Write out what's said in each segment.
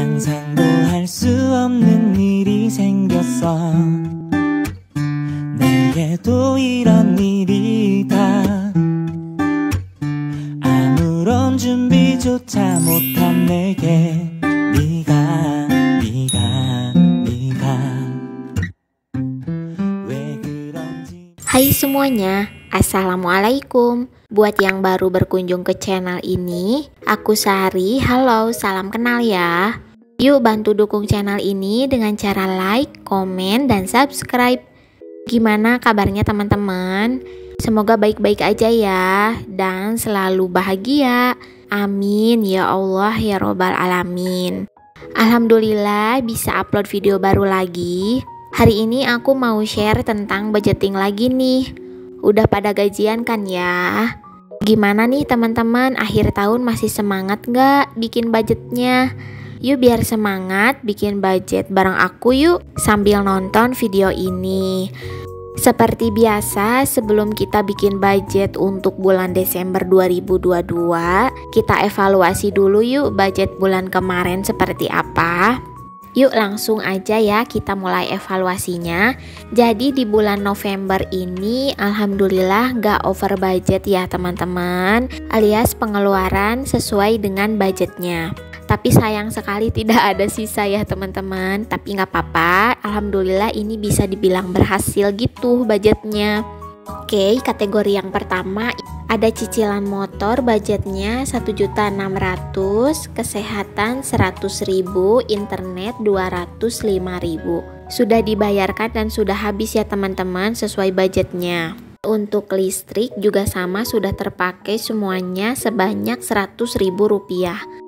상상도 할 수 없는 일이 생겼어. 내게도 이런 일이 다 아무런 준비조차 못한 내게 네가 왜 그런지. Hai semuanya, Assalamualaikum. Buat yang baru berkunjung ke channel ini, aku Sari. Halo, salam kenal ya. Yuk bantu dukung channel ini dengan cara like, komen, dan subscribe. Gimana kabarnya teman-teman? Semoga baik-baik aja ya, dan selalu bahagia. Amin ya Allah ya Robbal Alamin. Alhamdulillah bisa upload video baru lagi. Hari ini aku mau share tentang budgeting lagi nih. Udah pada gajian kan ya? Gimana nih teman-teman, akhir tahun masih semangat gak bikin budgetnya? Yuk biar semangat bikin budget bareng aku yuk sambil nonton video ini. Seperti biasa, sebelum kita bikin budget untuk bulan Desember 2022, kita evaluasi dulu yuk budget bulan kemarin seperti apa. Yuk langsung aja ya kita mulai evaluasinya. Jadi di bulan November ini alhamdulillah gak over budget ya teman-teman, alias pengeluaran sesuai dengan budgetnya. Tapi sayang sekali tidak ada sisa ya teman-teman. Tapi gak apa-apa, alhamdulillah ini bisa dibilang berhasil gitu budgetnya. Oke, kategori yang pertama ada cicilan motor, budgetnya 1.600.000, kesehatan 100.000, internet 205.000. Sudah dibayarkan dan sudah habis ya teman-teman sesuai budgetnya. Untuk listrik juga sama, sudah terpakai semuanya sebanyak Rp100.000.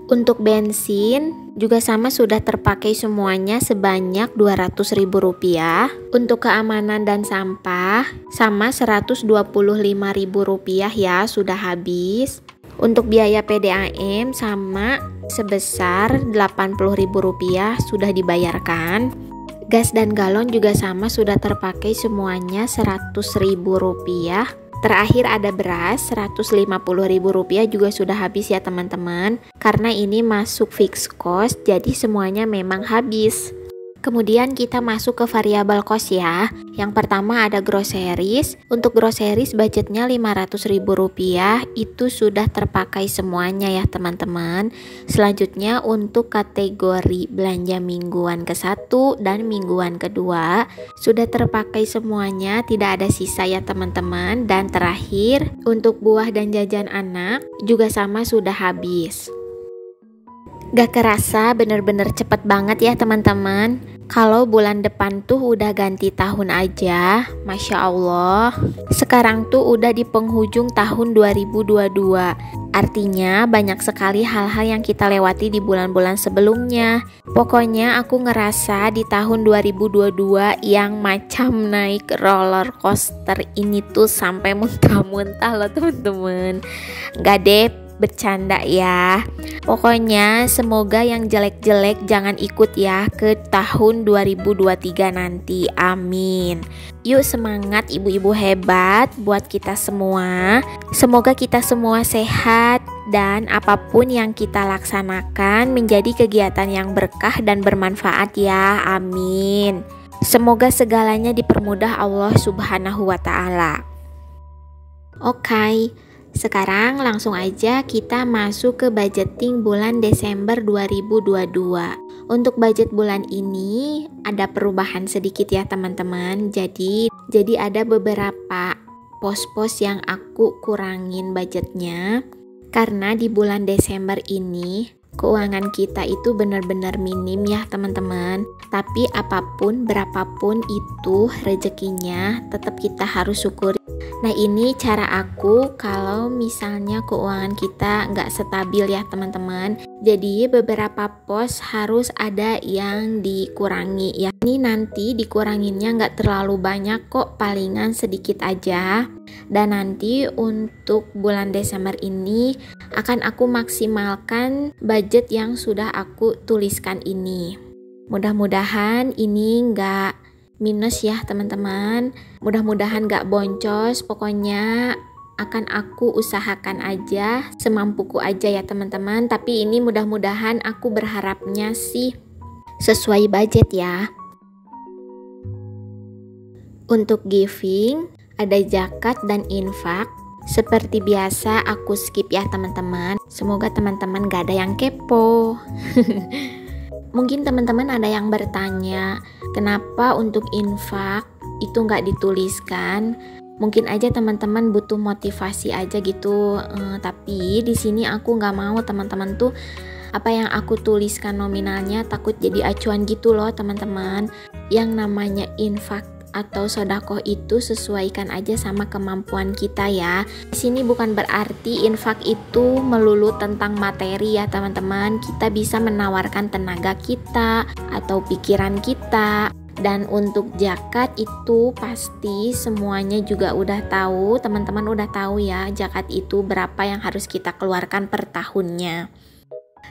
Untuk bensin juga sama, sudah terpakai semuanya sebanyak Rp200.000. Untuk keamanan dan sampah sama Rp125.000 ya, sudah habis. Untuk biaya PDAM sama sebesar Rp80.000 sudah dibayarkan. Gas dan galon juga sama, sudah terpakai semuanya Rp100.000. Terakhir ada beras Rp150.000 juga sudah habis ya teman-teman. Karena ini masuk fixed cost, jadi semuanya memang habis. Kemudian kita masuk ke variable cost ya. Yang pertama ada groceries. Untuk groceries budgetnya Rp500.000, itu sudah terpakai semuanya ya teman-teman. Selanjutnya untuk kategori belanja mingguan ke-1 dan mingguan kedua sudah terpakai semuanya, tidak ada sisa ya teman-teman. Dan terakhir untuk buah dan jajan anak juga sama, sudah habis. Gak kerasa bener-bener cepet banget ya teman-teman. Kalau bulan depan tuh udah ganti tahun aja, Masya Allah. Sekarang tuh udah di penghujung tahun 2022. Artinya banyak sekali hal-hal yang kita lewati di bulan-bulan sebelumnya. Pokoknya aku ngerasa di tahun 2022 yang macam naik roller coaster ini tuh sampai muntah-muntah loh teman-teman. Gak deh, bercanda ya. Pokoknya semoga yang jelek-jelek jangan ikut ya ke tahun 2023 nanti. Amin. Yuk semangat ibu-ibu hebat buat kita semua. Semoga kita semua sehat dan apapun yang kita laksanakan menjadi kegiatan yang berkah dan bermanfaat ya. Amin. Semoga segalanya dipermudah Allah Subhanahu wa Ta'ala. Oke. Sekarang langsung aja kita masuk ke budgeting bulan Desember 2022. Untuk budget bulan ini ada perubahan sedikit ya teman-teman. Jadi ada beberapa pos-pos yang aku kurangin budgetnya. Karena di bulan Desember ini keuangan kita itu benar-benar minim ya teman-teman. Tapi apapun berapapun itu rezekinya tetap kita harus syukuri. Nah ini cara aku kalau misalnya keuangan kita nggak stabil ya teman-teman. Jadi beberapa pos harus ada yang dikurangi ya. Ini nanti dikuranginnya nggak terlalu banyak kok, palingan sedikit aja. Dan nanti untuk bulan Desember ini akan aku maksimalkan budget yang sudah aku tuliskan ini. Mudah-mudahan ini nggak minus ya teman-teman. Mudah-mudahan gak boncos. Pokoknya akan aku usahakan aja semampuku aja ya teman-teman. Tapi ini mudah-mudahan aku berharapnya sih sesuai budget ya. Untuk giving ada zakat dan infak. Seperti biasa aku skip ya teman-teman. Semoga teman-teman gak ada yang kepo. Mungkin teman-teman ada yang bertanya, kenapa untuk infak itu gak dituliskan? Mungkin aja teman-teman butuh motivasi aja gitu. Tapi di sini aku gak mau teman-teman tuh apa yang aku tuliskan nominalnya takut jadi acuan gitu loh teman-teman. Yang namanya infak atau sedekah itu sesuaikan aja sama kemampuan kita ya. Di sini bukan berarti infak itu melulu tentang materi ya teman-teman. Kita bisa menawarkan tenaga kita atau pikiran kita. Dan untuk zakat itu pasti semuanya juga udah tahu, teman-teman udah tahu ya zakat itu berapa yang harus kita keluarkan per tahunnya.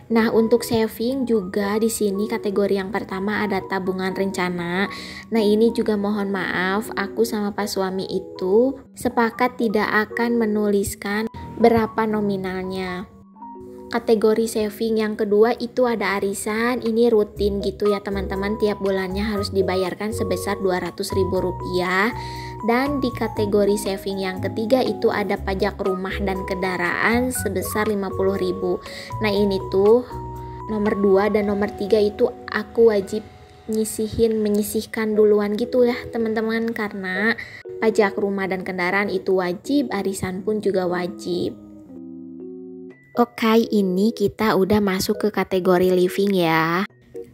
Nah, untuk saving juga di sini kategori yang pertama ada tabungan rencana. Nah, ini juga mohon maaf, aku sama Pak suami itu sepakat tidak akan menuliskan berapa nominalnya. Kategori saving yang kedua itu ada arisan, ini rutin gitu ya teman-teman, tiap bulannya harus dibayarkan sebesar Rp200.000. Dan di kategori saving yang ketiga itu ada pajak rumah dan kendaraan sebesar Rp50.000. Nah ini tuh nomor 2 dan nomor 3 itu aku wajib menyisihkan duluan gitu ya teman-teman, karena pajak rumah dan kendaraan itu wajib, arisan pun juga wajib. Oke, ini kita udah masuk ke kategori living ya.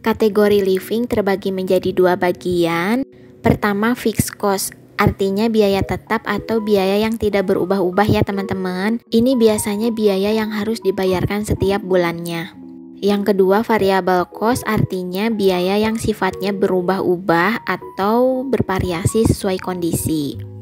Kategori living terbagi menjadi 2 bagian. Pertama fixed cost, artinya biaya tetap atau biaya yang tidak berubah-ubah ya teman-teman. Ini biasanya biaya yang harus dibayarkan setiap bulannya. Yang kedua variable cost, artinya biaya yang sifatnya berubah-ubah atau bervariasi sesuai kondisi.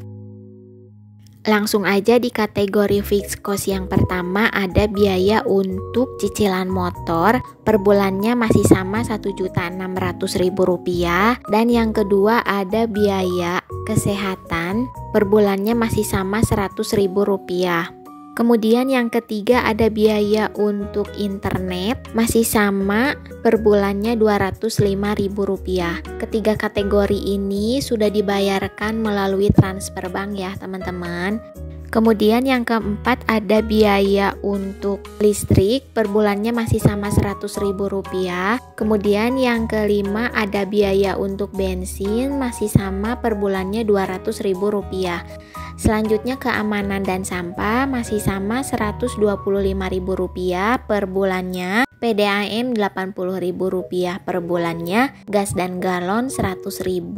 Langsung aja di kategori fixed cost yang pertama ada biaya untuk cicilan motor, per bulannya masih sama Rp1.600.000. Dan yang kedua ada biaya kesehatan, per bulannya masih sama Rp100.000. Kemudian yang ketiga ada biaya untuk internet, masih sama, per bulannya Rp205.000. Ketiga kategori ini sudah dibayarkan melalui transfer bank ya teman-teman. Kemudian yang keempat ada biaya untuk listrik, per bulannya masih sama Rp100.000. Kemudian yang kelima ada biaya untuk bensin, masih sama, per bulannya Rp200.000. Selanjutnya keamanan dan sampah masih sama Rp125.000 per bulannya, PDAM Rp80.000 per bulannya, gas dan galon Rp100.000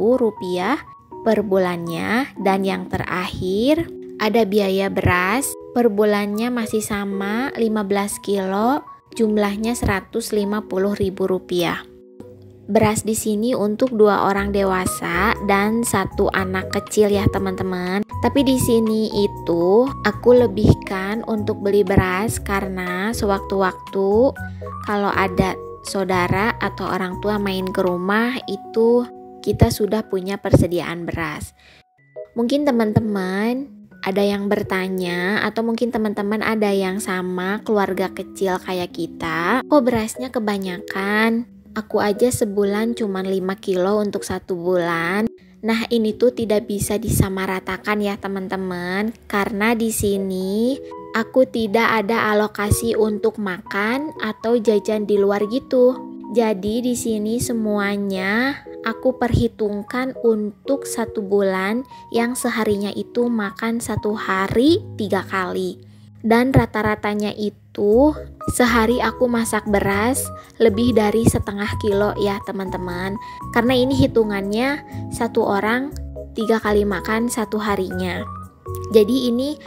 per bulannya. Dan yang terakhir ada biaya beras, per bulannya masih sama 15 kilo, jumlahnya Rp150.000. Beras di sini untuk 2 orang dewasa dan 1 anak kecil ya teman-teman. Tapi di sini itu aku lebihkan untuk beli beras karena sewaktu-waktu kalau ada saudara atau orang tua main ke rumah itu kita sudah punya persediaan beras. Mungkin teman-teman ada yang bertanya atau mungkin teman-teman ada yang sama keluarga kecil kayak kita, kok berasnya kebanyakan? Aku aja sebulan cuma 5 kilo untuk 1 bulan. Nah ini tuh tidak bisa disamaratakan ya teman-teman, karena di sini aku tidak ada alokasi untuk makan atau jajan di luar gitu. Jadi di sini semuanya aku perhitungkan untuk 1 bulan yang seharinya itu makan 1 hari 3 kali. Dan rata-ratanya itu sehari aku masak beras lebih dari 1/2 kilo ya teman-teman. Karena ini hitungannya 1 orang 3 kali makan 1 harinya. Jadi ini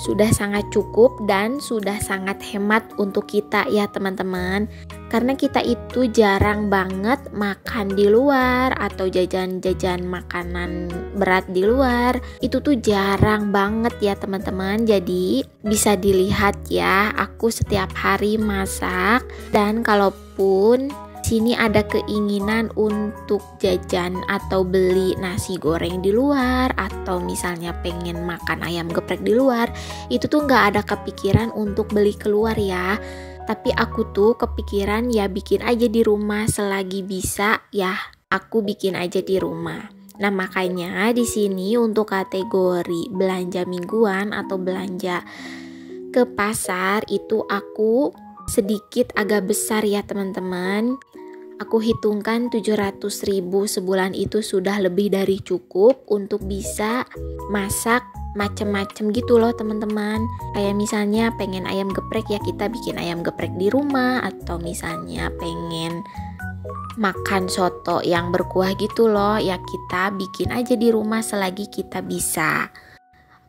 sudah sangat cukup dan sudah sangat hemat untuk kita ya teman-teman. Karena kita itu jarang banget makan di luar atau jajan-jajan makanan berat di luar. Itu tuh jarang banget ya teman-teman. Jadi bisa dilihat ya, aku setiap hari masak. Dan kalaupun sini ada keinginan untuk jajan atau beli nasi goreng di luar, atau misalnya pengen makan ayam geprek di luar, itu tuh nggak ada kepikiran untuk beli keluar ya. Tapi aku tuh kepikiran ya bikin aja di rumah selagi bisa ya, aku bikin aja di rumah. Nah makanya di sini untuk kategori belanja mingguan atau belanja ke pasar itu aku sedikit agak besar ya teman-teman. Aku hitungkan 700.000 sebulan itu sudah lebih dari cukup untuk bisa masak macem-macem gitu loh teman-teman. Kayak misalnya pengen ayam geprek ya kita bikin ayam geprek di rumah, atau misalnya pengen makan soto yang berkuah gitu loh ya kita bikin aja di rumah selagi kita bisa.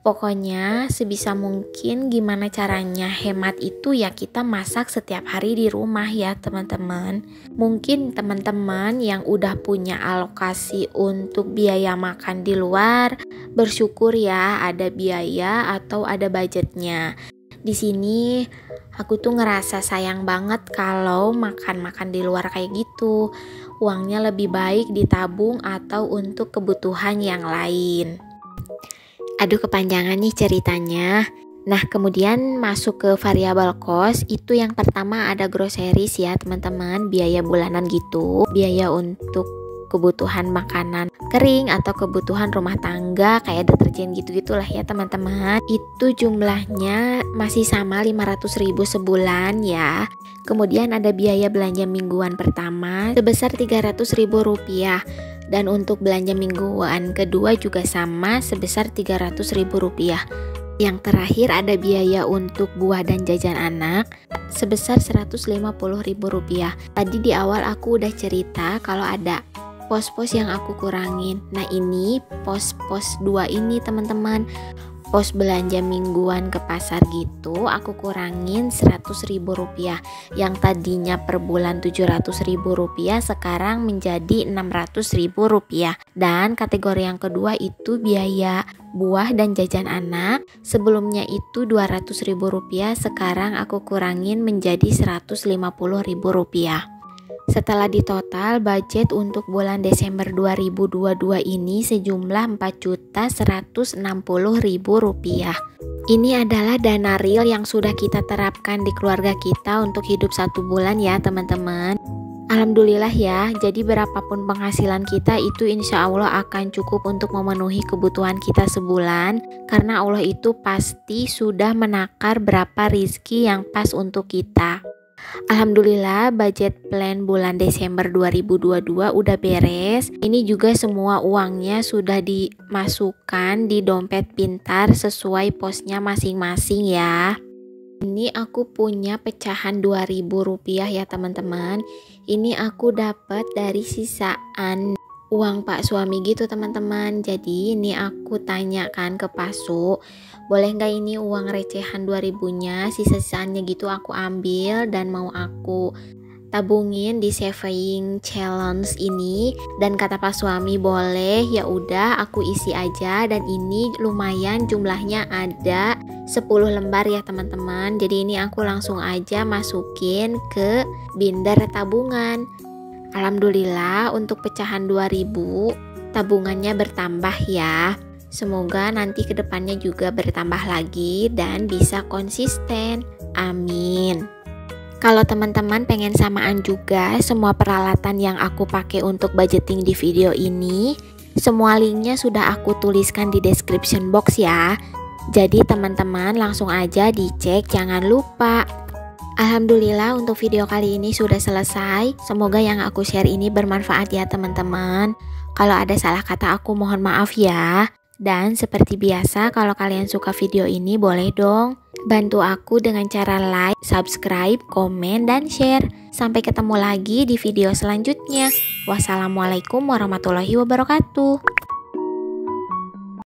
Pokoknya sebisa mungkin gimana caranya hemat itu ya kita masak setiap hari di rumah ya teman-teman. Mungkin teman-teman yang udah punya alokasi untuk biaya makan di luar, bersyukur ya ada biaya atau ada budgetnya. Di sini aku tuh ngerasa sayang banget kalau makan-makan di luar kayak gitu. Uangnya lebih baik ditabung atau untuk kebutuhan yang lain. Aduh kepanjangan nih ceritanya. Nah kemudian masuk ke variabel cost, itu yang pertama ada groceries ya teman-teman, biaya bulanan gitu, biaya untuk kebutuhan makanan kering atau kebutuhan rumah tangga kayak deterjen gitu-gitulah ya teman-teman. Itu jumlahnya masih sama 500.000 sebulan ya. Kemudian ada biaya belanja mingguan pertama sebesar 300.000 rupiah. Dan untuk belanja mingguan kedua juga sama sebesar 300.000 rupiah. Yang terakhir ada biaya untuk buah dan jajan anak sebesar 150.000 rupiah. Tadi di awal aku udah cerita kalau ada pos-pos yang aku kurangin. Nah ini pos-pos 2 ini teman-teman. Pos belanja mingguan ke pasar gitu aku kurangin 100.000 rupiah. Yang tadinya per bulan 700.000 rupiah sekarang menjadi 600.000 rupiah. Dan kategori yang kedua itu biaya buah dan jajan anak. Sebelumnya itu 200.000 rupiah, sekarang aku kurangin menjadi 150.000 rupiah. Setelah ditotal, budget untuk bulan Desember 2022 ini sejumlah 4.160.000 rupiah. Ini adalah dana real yang sudah kita terapkan di keluarga kita untuk hidup 1 bulan ya teman-teman. Alhamdulillah ya, jadi berapapun penghasilan kita itu insya Allah akan cukup untuk memenuhi kebutuhan kita sebulan. Karena Allah itu pasti sudah menakar berapa rizki yang pas untuk kita. Alhamdulillah budget plan bulan Desember 2022 udah beres. Ini juga semua uangnya sudah dimasukkan di dompet pintar sesuai posnya masing-masing ya. Ini aku punya pecahan 2.000 rupiah ya teman-teman. Ini aku dapat dari sisaan uang pak suami gitu teman-teman. Jadi ini aku tanyakan ke Pak Su, boleh nggak ini uang recehan 2.000-nya, sisa-sisanya gitu aku ambil dan mau aku tabungin di saving challenge ini. Dan kata Pak suami boleh, ya udah aku isi aja. Dan ini lumayan jumlahnya ada 10 lembar ya teman-teman. Jadi ini aku langsung aja masukin ke binder tabungan. Alhamdulillah untuk pecahan 2.000 tabungannya bertambah ya. Semoga nanti kedepannya juga bertambah lagi dan bisa konsisten. Amin. Kalau teman-teman pengen samaan juga semua peralatan yang aku pakai untuk budgeting di video ini, semua linknya sudah aku tuliskan di description box ya. Jadi teman-teman langsung aja dicek, jangan lupa. Alhamdulillah untuk video kali ini sudah selesai. Semoga yang aku share ini bermanfaat ya teman-teman. Kalau ada salah kata aku mohon maaf ya. Dan seperti biasa kalau kalian suka video ini boleh dong bantu aku dengan cara like, subscribe, komen, dan share. Sampai ketemu lagi di video selanjutnya. Wassalamualaikum warahmatullahi wabarakatuh.